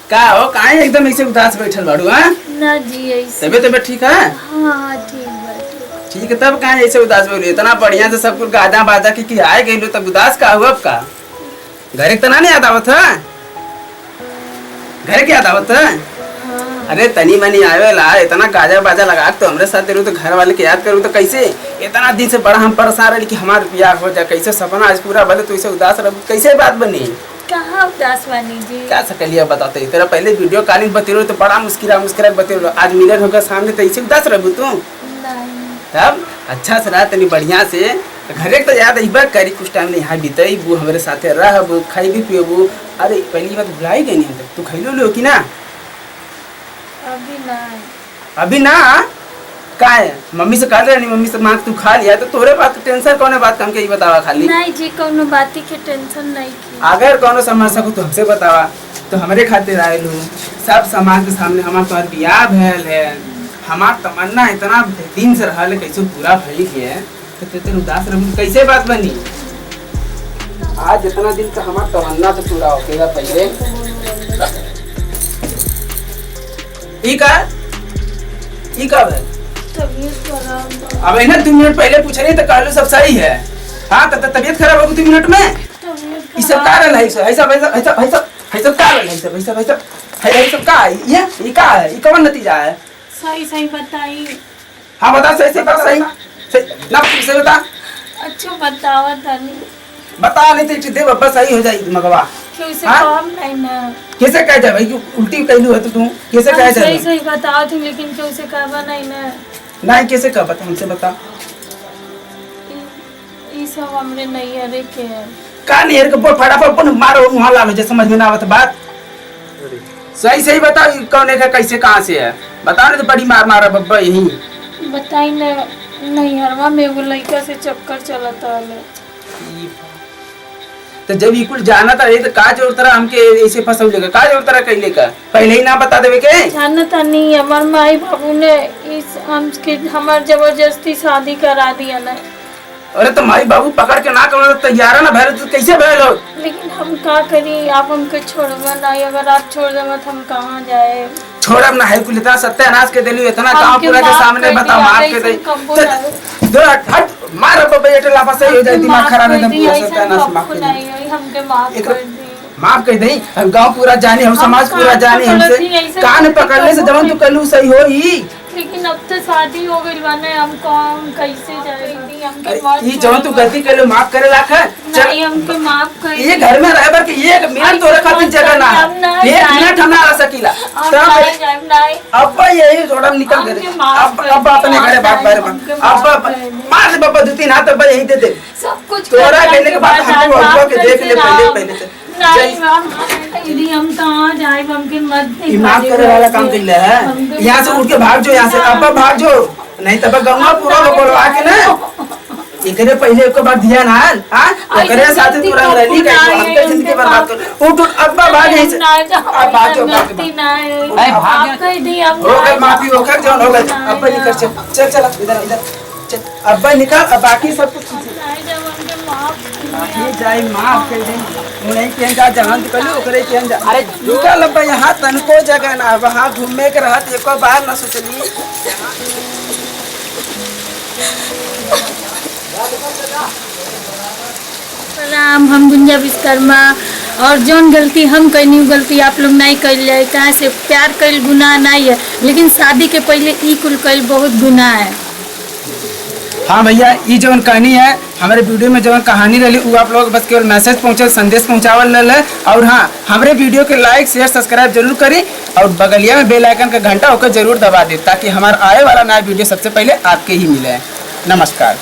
का हो काहे एकदम ऐसे उदास बैठल बाड़ू? हां ना जी ऐसे तबियत ठीक है? हाँ ठीक बात। ठीक है, तब काहे ऐसे उदास बैठू? इतना बढ़िया से सब कुछ गाजा बाजा की आए गइलो तब उदास का हुआ? अब का घरे तना नहीं याद आवत है? घरे क्या याद आवत है? हाँ। अरे तनी मनी आवेला, इतना गाजा बाजा लगा तो हमरे साथ रहो तो घर वाले के याद करूँ तो कैसे? इतना दिन से बड़ा हम परेशान रही कि हमारा प्यार हो जाए, कैसे सपना आज पूरा बने तो इसे उदास रह कैसे बात बनी? कहाँ उदास बानी जी? क्या सकलिया बताते तेरा पहले वीडियो कॉलिंग बतेरो तो बड़ा मुस्कुरा बतेरो, आज मिलन होकर सामने तो इसे उदास रहबू तू? नहीं। तब अच्छा से रहा तनी बढ़िया से घरे तो याद अइबा करी कुछ टाइम ले यहाँ बीतईबू हमारे साथे रहबू खाइबू पियबू। अरे पहली बात भुलाई गई नहीं तू खैलो लो कि ना? अभी नहीं। अभी ना का है? मम्मी से कह रही मम्मी से मांग तू खा लिया तो तोरे बात टेंशन कौन बात हमके ये बतावा खाली? नहीं जी कोनो बाती के टेंशन नहीं की। अगर कोनो समस्या को तो हमसे बतावा तो हमारे खातिर आयलू सब समाज के सामने हमार तोहर बियाह भैल है, हमार तमन्ना इतना दिन से रहल कैसे पूरा भइल है तो तेरे उदास रहू कैसे बात बनी? आज इतना दिन का हमार तमन्ना तो पूरा होकेगा पहले ठीक है तबीयत खराब है। अब इन्हें 2 मिनट पहले पूछ रही तो कहलू सब सही है। हाँ तब तबीयत खराब होगी 2 मिनट में? तबीयत ये सब का रहल है? ऐसा का रहल है? सब का है? ये का है? ये कौन नतीजा है? सही सही बताई। हाँ बता सही ना सही बता। अच्छा बतावा तनी। बता नहीं तो दे बब्बा सही हो जाएगी मगवा। क्यों से हाँ? काम नहीं ना। कैसे कह जाए भाई उल्टी कहलू है तो तू कैसे कह जाए? सही सही बताओ थी लेकिन क्यों से कहवा नहीं ना। नहीं कैसे कह बता हमसे बता। ये सब हमरे नहीं अरे के है। का नहीं है बोल फटाफट मारो वहां लालो जो समझ में ना आवत बात। सही बता कौन है कैसे कहाँ से है? बता ना तो बड़ी मारा बब्बा यही बताई ना। नहीं हरवा में वो लड़का से चक्कर चलता है। तो जब ये कुल जाना था तो का जोर तरह हमके ऐसे फंसौले का जोर तरह कैले का पहले ही ना बता देवे के? जानता नहीं हमार माई बाबू ने इस हमके हमार जबरदस्ती शादी करा दिया ना। अरे तो माई बाबू पकड़ के ना करो तैयार ना भैर तो कैसे भैल हो? लेकिन हम का करी आप हमके छोड़वा नहीं, अगर आप छोड़ देवा तो हम कहाँ जाए? छोड़ब ना है कुल इतना सत्यानाश के देली इतना गांव पूरा के सामने बता मार के दे दो हट मार बब्बा ये लाफा सही हो जाए दिमाग खराब एकदम पूरा सत्यानाश माफ कर दे। हमके माफ कर दे हम गांव पूरा जाने हम समाज पूरा जाने हमसे कान पकड़ने से जवन तू कलू सही हो ही। लेकिन अब तो शादी हो गई बने हमको हम कैसे जाए? ये जवन तू गलती कर लो माफ करे लाख नहीं हमको माफ कर। ये घर में रह बर के ये मिनट तोरे खातिर जगह ना एक मिनट हम ना आ सकीला अब यही थोड़ा निकल गए अब अपने घरे बात बारे अब मार दे बाबा 2-3 हाथ अब यही दे दे सब कुछ तोरा कहने के बाद हमको अगवा के देख ले पहले से नहीं हम कहाँ जाए? हमके मत माफ करे वाला काम कर ले है। यहाँ से उठ के भाग जो यहाँ से अब भाग जो नहीं तब गंगा पूरा बोलवा के ना एकरे पहले एक बार ध्यान हाल हां ओकरे साथ तू रंग रली के हमके जिंदगी बर्बाद कर उठ अब्बा भाग यहीं से अब भाग जो भाग भाग कह दी हम हो गए माफी हो गए जौन हो गए अब्बा निकल चल चल इधर चल अब्बा निकल अब बाकी सब कुछ ये जाई माफ कर दे नहीं केन जा जहां निकल ओकरे केन जा। अरे निकल अब्बा यहां तनको जगह ना वहां घूमे के रहत एको बार ना सोचली। राम हम गुंजा विश्वकर्मा और जौन गलती हम कैनी गलती आप लोग नहीं कैल जाए कहाँ से प्यार कैल गुनाह नहीं है लेकिन शादी के पहले ई कुल कैल बहुत गुनाह है। हाँ भैया ये जवन कहानी है हमारे वीडियो में जवन कहानी रही वो आप लोग बस केवल मैसेज पहुँचे संदेश पहुँचावल है। और हाँ हमारे वीडियो के लाइक शेयर सब्सक्राइब जरूर करें और बगलिया में बेल आइकन का घंटा होकर जरूर दबा दें ताकि हमारा आए वाला नया वीडियो सबसे पहले आपके ही मिले। नमस्कार।